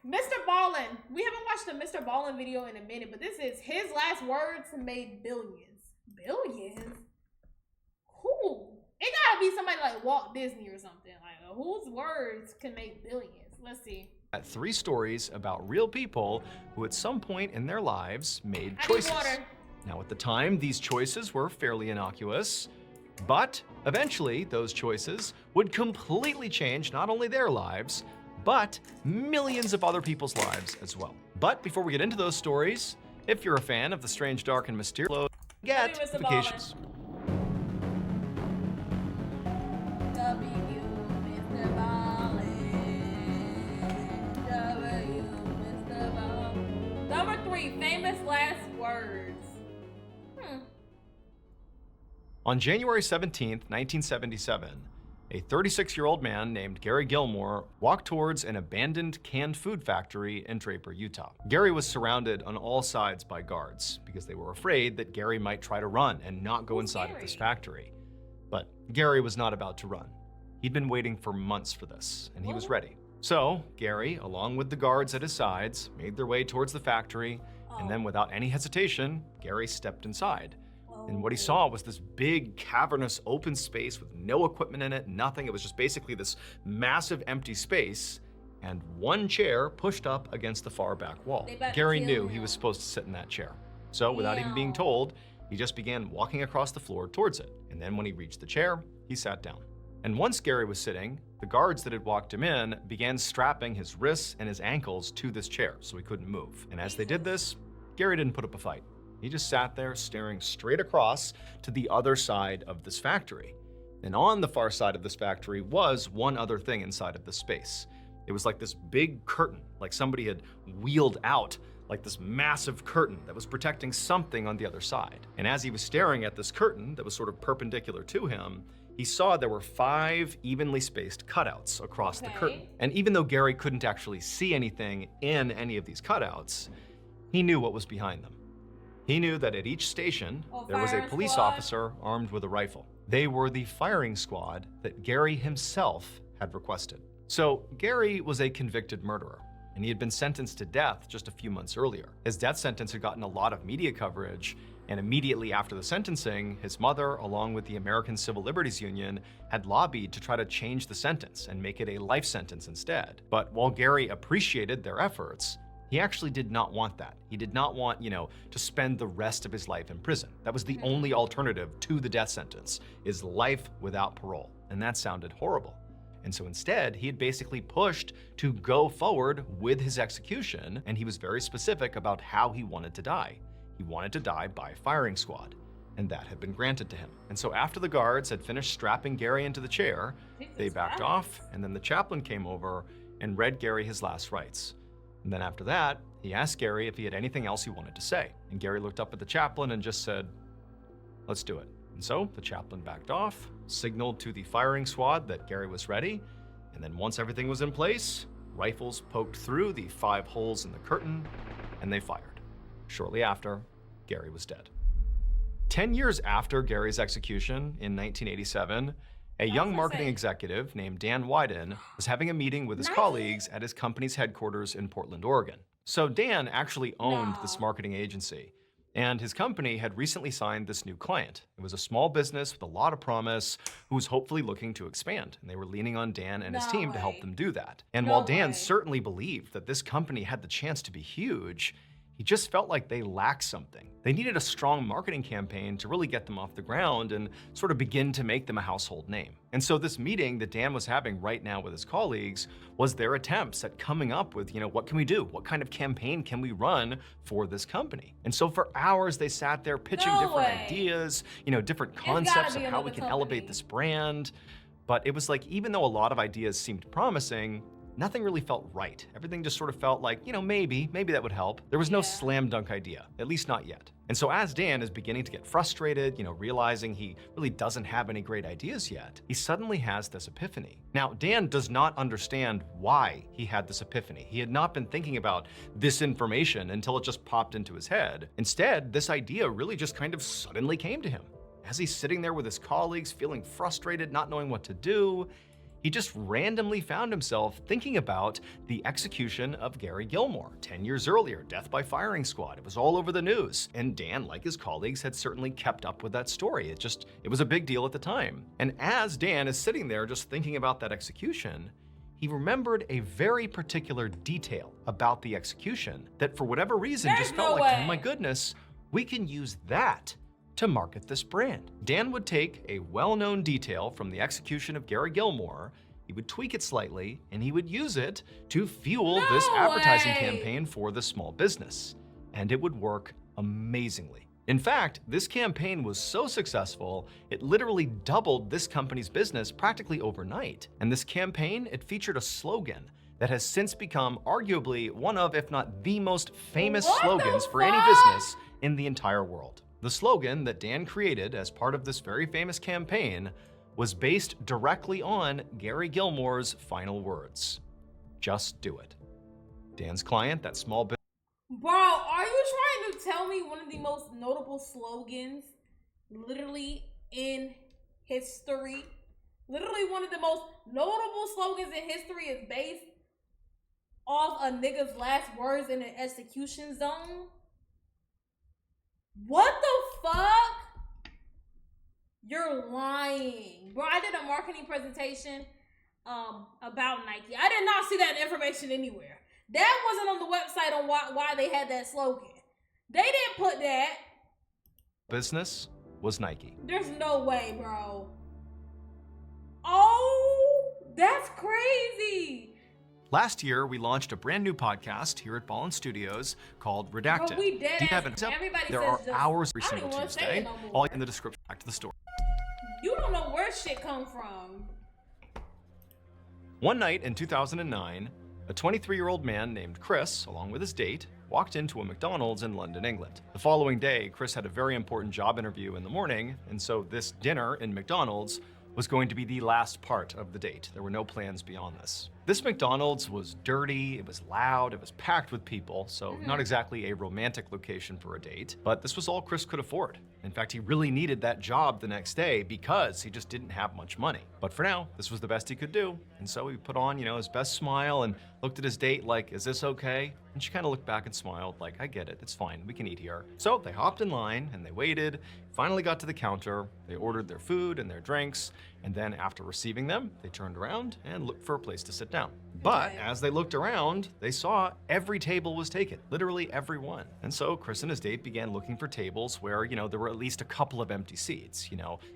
Mr. Ballen. We haven't watched a Mr. Ballen video in a minute, but this is his last words made billions. Billions? Who? It gotta be somebody like Walt Disney or something. Like, whose words can make billions? Let's see. At 3 stories about real people who at some point in their lives made I need choices. water. Now, at the time, these choices were fairly innocuous, but eventually those choices would completely change not only their lives, but millions of other people's lives as well. But before we get into those stories, if you're a fan of the strange, dark, and mysterious, get notifications. Number 3, famous last words. On January 17th, 1977, a 36-year-old man named Gary Gilmore walked towards an abandoned canned food factory in Draper, Utah. Gary was surrounded on all sides by guards because they were afraid that Gary might try to run and not go inside of this factory. But Gary was not about to run. He'd been waiting for months for this, and he was ready. So Gary, along with the guards at his sides, made their way towards the factory, and then without any hesitation, Gary stepped inside. And what he saw was this big, cavernous, open space with no equipment in it, nothing. It was just basically this massive empty space and one chair pushed up against the far back wall. Gary knew he was supposed to sit in that chair. So without even being told, he just began walking across the floor towards it. And then when he reached the chair, he sat down. And once Gary was sitting, the guards that had walked him in began strapping his wrists and his ankles to this chair so he couldn't move. And as they did this, Gary didn't put up a fight. He just sat there staring straight across to the other side of this factory. And on the far side of this factory was one other thing inside of this space. It was like this big curtain, like somebody had wheeled out like this massive curtain that was protecting something on the other side. And as he was staring at this curtain that was sort of perpendicular to him, he saw there were 5 evenly spaced cutouts across the curtain. And even though Gary couldn't actually see anything in any of these cutouts, he knew what was behind them. He knew that at each station, there was a police officer armed with a rifle. They were the firing squad that Gary himself had requested. So Gary was a convicted murderer, and he had been sentenced to death just a few months earlier. His death sentence had gotten a lot of media coverage, and immediately after the sentencing, his mother, along with the American Civil Liberties Union, had lobbied to try to change the sentence and make it a life sentence instead. But while Gary appreciated their efforts, he actually did not want that. He did not want, to spend the rest of his life in prison. That was the only alternative to the death sentence, is life without parole. And that sounded horrible. And so instead, he had basically pushed to go forward with his execution, and he was very specific about how he wanted to die. He wanted to die by firing squad, and that had been granted to him. And so after the guards had finished strapping Gary into the chair, they backed off, and then the chaplain came over and read Gary his last rites. And then after that, he asked Gary if he had anything else he wanted to say. And Gary looked up at the chaplain and just said, "Let's do it." And so the chaplain backed off, signaled to the firing squad that Gary was ready, and then once everything was in place, rifles poked through the 5 holes in the curtain, and they fired. Shortly after, Gary was dead. 10 years after Gary's execution in 1987, a young marketing executive named Dan Wyden was having a meeting with his colleagues at his company's headquarters in Portland, Oregon. So Dan actually owned this marketing agency, and his company had recently signed this new client. It was a small business with a lot of promise who was hopefully looking to expand, and they were leaning on Dan and his team to help them do that. And while Dan certainly believed that this company had the chance to be huge, he just felt like they lacked something. They needed a strong marketing campaign to really get them off the ground and sort of begin to make them a household name. And so this meeting that Dan was having right now with his colleagues was their attempts at coming up with, what can we do? What kind of campaign can we run for this company? And so for hours they sat there pitching different ideas, different concepts of how we can elevate this brand. But it was like, even though a lot of ideas seemed promising, nothing really felt right. Everything just sort of felt like, maybe that would help. There was no slam dunk idea, at least not yet. And so as Dan is beginning to get frustrated, realizing he really doesn't have any great ideas yet, he suddenly has this epiphany. Now, Dan does not understand why he had this epiphany. He had not been thinking about this information until it just popped into his head. Instead, this idea really just kind of suddenly came to him. As he's sitting there with his colleagues, feeling frustrated, not knowing what to do, he just randomly found himself thinking about the execution of Gary Gilmore 10 years earlier, death by firing squad. It was all over the news. And Dan, like his colleagues, had certainly kept up with that story. It was a big deal at the time. And as Dan is sitting there just thinking about that execution, he remembered a very particular detail about the execution that for whatever reason just felt like, oh my goodness, we can use that to market this brand. Dan would take a well-known detail from the execution of Gary Gilmore, he would tweak it slightly, and he would use it to fuel this advertising campaign for the small business. And it would work amazingly. In fact, this campaign was so successful, it literally doubled this company's business practically overnight. And this campaign, it featured a slogan that has since become arguably one of, if not the most famous slogans for any business in the entire world. The slogan that Dan created as part of this very famous campaign was based directly on Gary Gilmore's final words. Just do it. Dan's client, that small business. Bro, are you trying to tell me one of the most notable slogans literally in history? Literally one of the most notable slogans in history is based off a nigga's last words in an execution zone? What the fuck? You're lying. Bro, I did a marketing presentation about Nike. I did not see that information anywhere. That wasn't on the website on why they had that slogan. They didn't put that. Business was Nike. There's no way, bro. Oh, that's crazy. Last year, we launched a brand new podcast here at Ballen Studios called Redacted. Bro, we dead ass. Everybody there are hours every single Tuesday, all in the description. Back to the story. You don't know where shit come from. One night in 2009, a 23-year-old man named Chris, along with his date, walked into a McDonald's in London, England. The following day, Chris had a very important job interview in the morning, and so this dinner in McDonald's was going to be the last part of the date. There were no plans beyond this. This McDonald's was dirty, it was loud, it was packed with people, so not exactly a romantic location for a date, but this was all Chris could afford. In fact, he really needed that job the next day because he just didn't have much money. But for now, this was the best he could do. And so he put on, his best smile and looked at his date like, is this okay? And she kind of looked back and smiled like, I get it, it's fine, we can eat here. So they hopped in line and they waited, finally got to the counter, they ordered their food and their drinks, and then after receiving them, they turned around and looked for a place to sit down. But as they looked around, they saw every table was taken, literally every one. And so Chris and his date began looking for tables where, there were at least a couple of empty seats.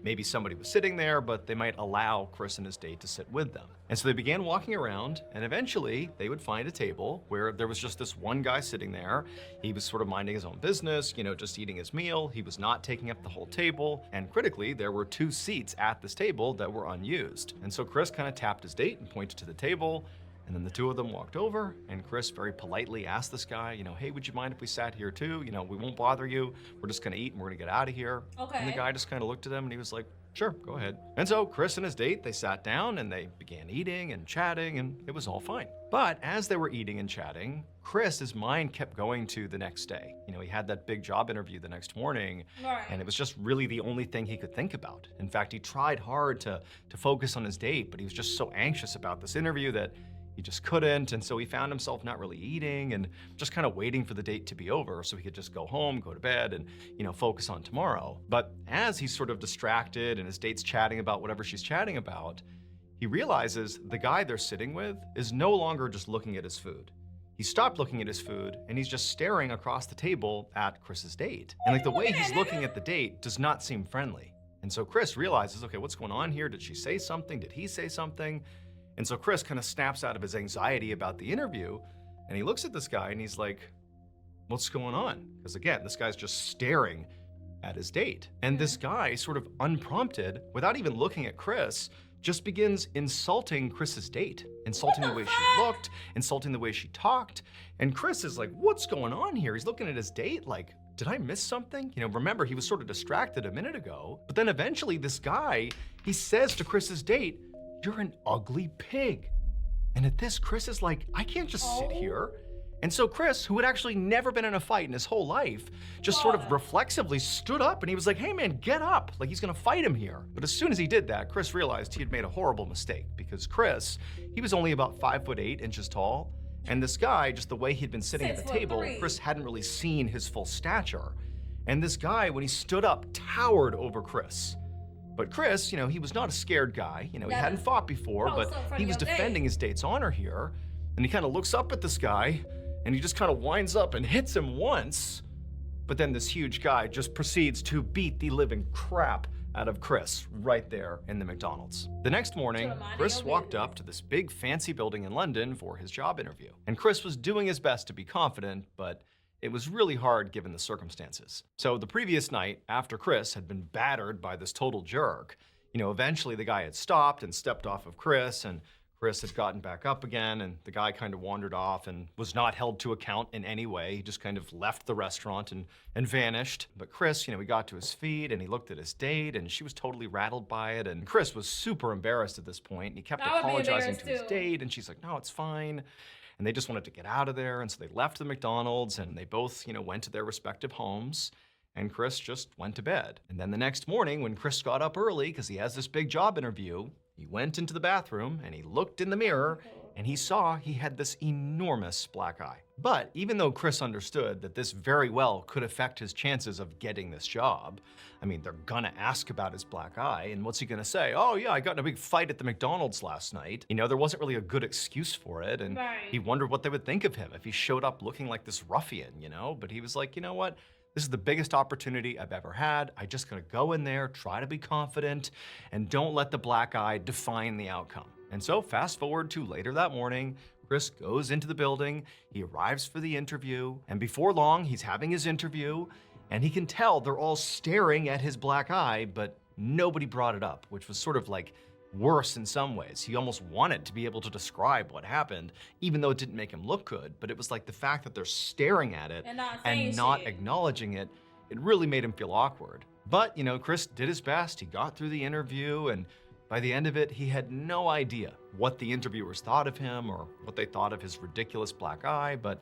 Maybe somebody was sitting there, but they might allow Chris and his date to sit with them. And so they began walking around, and eventually they would find a table where there was just this one guy sitting there. He was sort of minding his own business, just eating his meal. He was not taking up the whole table. And critically, there were 2 seats at this table that were unused. And so Chris kind of tapped his date and pointed to the table. And then the 2 of them walked over, and Chris very politely asked this guy, hey, would you mind if we sat here too? We won't bother you. We're just gonna eat and we're gonna get out of here. Okay. And the guy just kind of looked at him and he was like, sure, go ahead. And so Chris and his date, they sat down and they began eating and chatting, and it was all fine. But as they were eating and chatting, Chris, his mind kept going to the next day. He had that big job interview the next morning, and it was just really the only thing he could think about. In fact, he tried hard to focus on his date, but he was just so anxious about this interview that he just couldn't, and so he found himself not really eating and just kind of waiting for the date to be over so he could just go home, go to bed, and focus on tomorrow. But as he's sort of distracted and his date's chatting about whatever she's chatting about, he realizes the guy they're sitting with is no longer just looking at his food. He stopped looking at his food and he's just staring across the table at Chris's date. And the way he's looking at the date does not seem friendly. And so Chris realizes, okay, what's going on here? Did she say something? Did he say something? And so Chris kind of snaps out of his anxiety about the interview, and he looks at this guy and he's like, what's going on? Because again, this guy's just staring at his date. And this guy, sort of unprompted, without even looking at Chris, just begins insulting Chris's date, insulting the way she looked, insulting the way she talked. And Chris is like, what's going on here? He's looking at his date like, did I miss something? Remember, he was sort of distracted a minute ago. But then eventually this guy, he says to Chris's date, you're an ugly pig. And at this, Chris is like, I can't just sit here And so Chris, who had actually never been in a fight in his whole life, just sort of reflexively stood up and he was like, hey man, get up, like he's gonna fight him here. But as soon as he did that, Chris realized he had made a horrible mistake because Chris, he was only about 5'8" tall. And this guy, just the way he'd been sitting at the table, Chris hadn't really seen his full stature. And this guy, when he stood up, towered over Chris. But Chris, he was not a scared guy. He hadn't fought before, but he was defending his date's honor here. And he kind of looks up at this guy, and he just kind of winds up and hits him once. But then this huge guy just proceeds to beat the living crap out of Chris right there in the McDonald's. The next morning, Chris walked up to this big fancy building in London for his job interview. And Chris was doing his best to be confident, but it was really hard given the circumstances. So the previous night, after Chris had been battered by this total jerk, eventually the guy had stopped and stepped off of Chris, and Chris had gotten back up again, and the guy kind of wandered off and was not held to account in any way. He just kind of left the restaurant and vanished. But Chris, he got to his feet and he looked at his date, and she was totally rattled by it. And Chris was super embarrassed at this point, and he kept apologizing to his date, and she's like, no, it's fine. And they just wanted to get out of there, and so they left the McDonald's, and they both, went to their respective homes, and Chris just went to bed. And then the next morning, when Chris got up early, because he has this big job interview, he went into the bathroom, and he looked in the mirror, and he saw he had this enormous black eye. But even though Chris understood that this very well could affect his chances of getting this job, I mean, they're gonna ask about his black eye, and what's he gonna say? Oh yeah, I got in a big fight at the McDonald's last night. There wasn't really a good excuse for it, and he wondered what they would think of him if he showed up looking like this ruffian, But he was like, you know what? This is the biggest opportunity I've ever had. I just gotta go in there, try to be confident, and don't let the black eye define the outcome. And so fast forward to later that morning, Chris goes into the building, he arrives for the interview, and before long, he's having his interview, and he can tell they're all staring at his black eye, but nobody brought it up, which was sort of like worse in some ways. He almost wanted to be able to describe what happened, even though it didn't make him look good, but it was like the fact that they're staring at it and not acknowledging it, it really made him feel awkward. But, Chris did his best. He got through the interview, and by the end of it, he had no idea what the interviewers thought of him or what they thought of his ridiculous black eye, but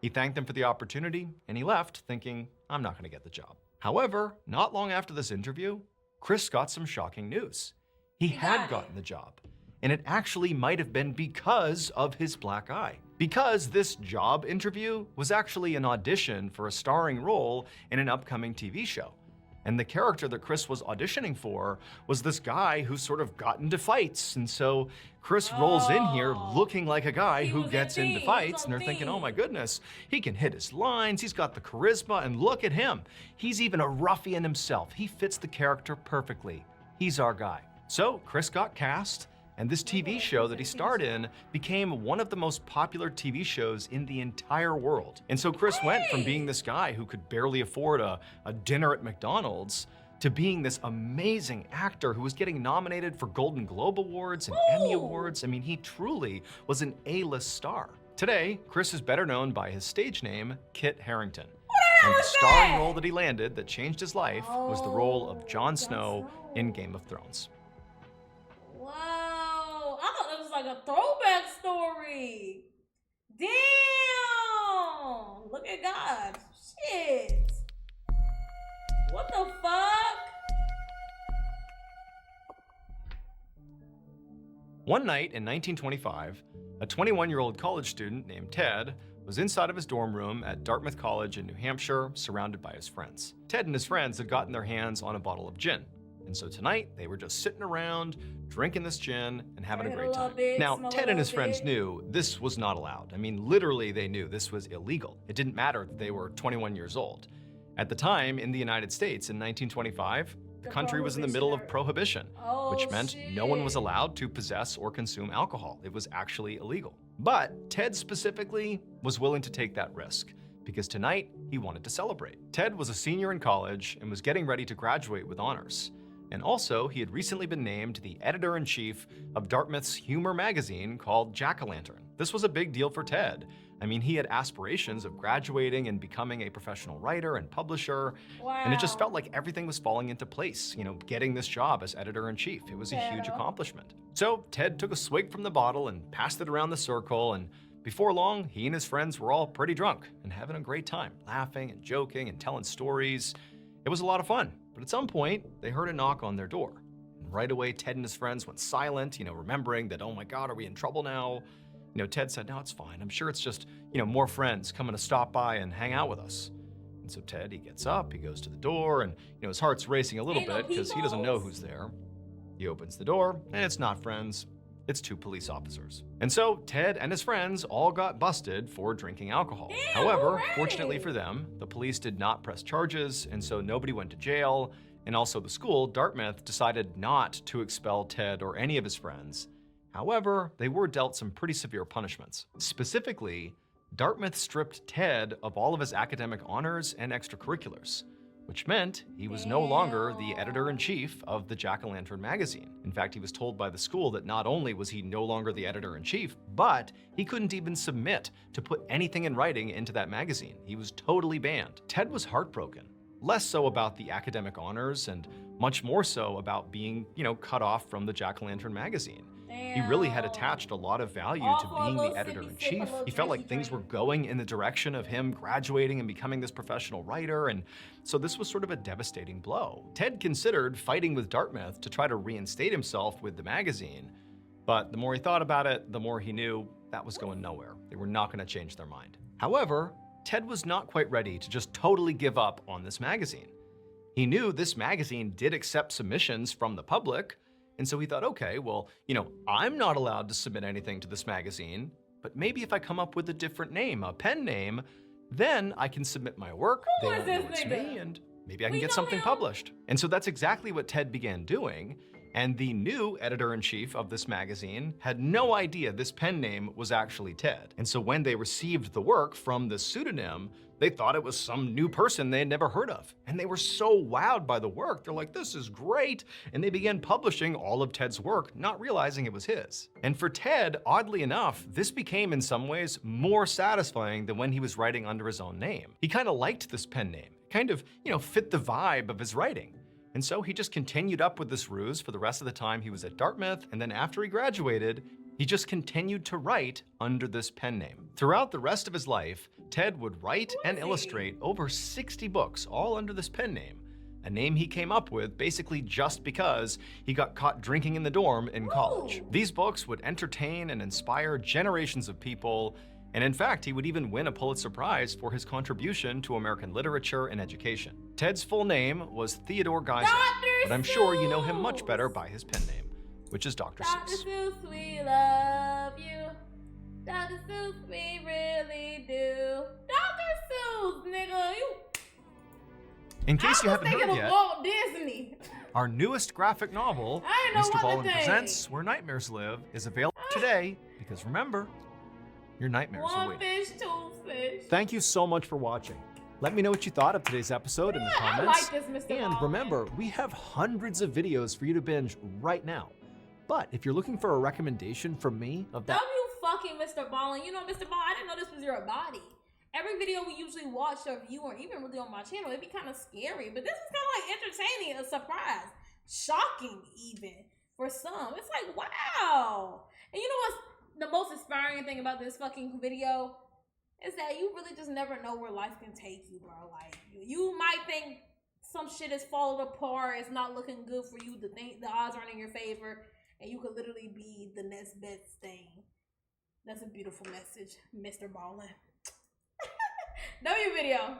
he thanked them for the opportunity, and he left thinking, I'm not gonna get the job. However, not long after this interview, Chris got some shocking news. He had gotten the job, and it actually might have been because of his black eye. Because this job interview was actually an audition for a starring role in an upcoming TV show. And the character that Chris was auditioning for was this guy who sort of got into fights. And so Chris rolls in here looking like a guy who gets into fights, and they're thinking, oh my goodness, he can hit his lines, he's got the charisma, and look at him. He's even a ruffian himself. He fits the character perfectly. He's our guy. So Chris got cast, and this TV show that he starred in became one of the most popular TV shows in the entire world. And so Chris went from being this guy who could barely afford a dinner at McDonald's to being this amazing actor who was getting nominated for Golden Globe Awards and Emmy Awards. I mean, he truly was an A-list star. Today, Chris is better known by his stage name, Kit Harington. And the starring role that he landed that changed his life was the role of Jon Snow in Game of Thrones. Wow, I thought that was like a throwback story. Damn, look at God. Shit. What the fuck? One night in 1925, a 21-year-old college student named Ted was inside of his dorm room at Dartmouth College in New Hampshire, surrounded by his friends. Ted and his friends had gotten their hands on a bottle of gin. And so tonight, they were just sitting around, drinking this gin, and having a great time. Now, Ted and his friends knew this was not allowed. I mean, literally, they knew this was illegal. It didn't matter that they were 21 years old. At the time, in the United States, in 1925, the country was in the middle of prohibition, which meant no one was allowed to possess or consume alcohol. It was actually illegal. But Ted specifically was willing to take that risk, because tonight, he wanted to celebrate. Ted was a senior in college and was getting ready to graduate with honors. And also, he had recently been named the editor-in-chief of Dartmouth's humor magazine called Jack-O-Lantern. This was a big deal for Ted. I mean, he had aspirations of graduating and becoming a professional writer and publisher, and it just felt like everything was falling into place, getting this job as editor-in-chief. It was a huge accomplishment. So Ted took a swig from the bottle and passed it around the circle, and Before long, he and his friends were all pretty drunk and having a great time, laughing and joking and telling stories. It was a lot of fun, but at some point, they heard a knock on their door. And right away, Ted and his friends went silent, remembering that, oh my God, are we in trouble now? Ted said, no, it's fine. I'm sure it's just, more friends coming to stop by and hang out with us. And so Ted, he gets up, he goes to the door, and, his heart's racing a little bit because he doesn't know who's there. He opens the door, and it's not friends. It's 2 police officers. And so Ted and his friends all got busted for drinking alcohol. Damn, however, fortunately for them, the police did not press charges, and so nobody went to jail. And also the school, Dartmouth, decided not to expel Ted or any of his friends. However, they were dealt some pretty severe punishments. Specifically, Dartmouth stripped Ted of all of his academic honors and extracurriculars, which meant he was no longer the editor-in-chief of the Jack-o'-lantern magazine. In fact, he was told by the school that not only was he no longer the editor-in-chief, but he couldn't even submit to put anything in writing into that magazine. He was totally banned. Ted was heartbroken, less so about the academic honors and much more so about being, cut off from the Jack-o'-lantern magazine. He really had attached a lot of value to being the editor-in-chief. He felt like things were going in the direction of him graduating and becoming this professional writer, and so this was sort of a devastating blow. Ted considered fighting with Dartmouth to try to reinstate himself with the magazine, but the more he thought about it, the more he knew that was going nowhere. They were not going to change their mind. However, Ted was not quite ready to just totally give up on this magazine. He knew this magazine did accept submissions from the public, and so he thought, okay, well, I'm not allowed to submit anything to this magazine, but maybe if I come up with a different name, a pen name, then I can submit my work, they won't know it's me, and maybe I can get something published. And so that's exactly what Ted began doing, and the new editor-in-chief of this magazine had no idea this pen name was actually Ted. And so when they received the work from this pseudonym, they thought it was some new person they had never heard of. And they were so wowed by the work, they're like, this is great. And they began publishing all of Ted's work, not realizing it was his. And for Ted, oddly enough, this became in some ways more satisfying than when he was writing under his own name. He kind of liked this pen name, kind of, fit the vibe of his writing. And so he just continued up with this ruse for the rest of the time he was at Dartmouth, and then after he graduated, he just continued to write under this pen name. Throughout the rest of his life, Ted would write and illustrate over 60 books, all under this pen name, a name he came up with basically just because he got caught drinking in the dorm in college. These books would entertain and inspire generations of people, and in fact, he would even win a Pulitzer Prize for his contribution to American literature and education. Ted's full name was Theodore Geisel, but I'm sure you know him much better by his pen name, which is Dr. Seuss. Dr. Seuss, we love you. Dr. Seuss, we really do. Dr. Seuss, nigga, you. In case you haven't heard yet, Walt Disney. Our newest graphic novel, Mr. Ballen Presents Where Nightmares Live, is available today because remember, your nightmares are waiting. One fish, 2 fish. Thank you so much for watching. Let me know what you thought of today's episode in the comments. I like this, Mr. And Ballen. remember, we have hundreds of videos for you to binge right now. But if you're looking for a recommendation from me of that fucking Mr. Ballen. Mr. Ballen, I didn't know this was your body. Every video we usually watch or view, or even really on my channel, it'd be kind of scary. But this is kind of like entertaining, a surprise, shocking even for some. It's like, wow. And you know what's the most inspiring thing about this fucking video? Is that you really just never know where life can take you, bro. Like, you might think some shit is falling apart, it's not looking good for you, the odds aren't in your favor, and you could literally be the next best thing. That's a beautiful message, Mr. Ballen. W video.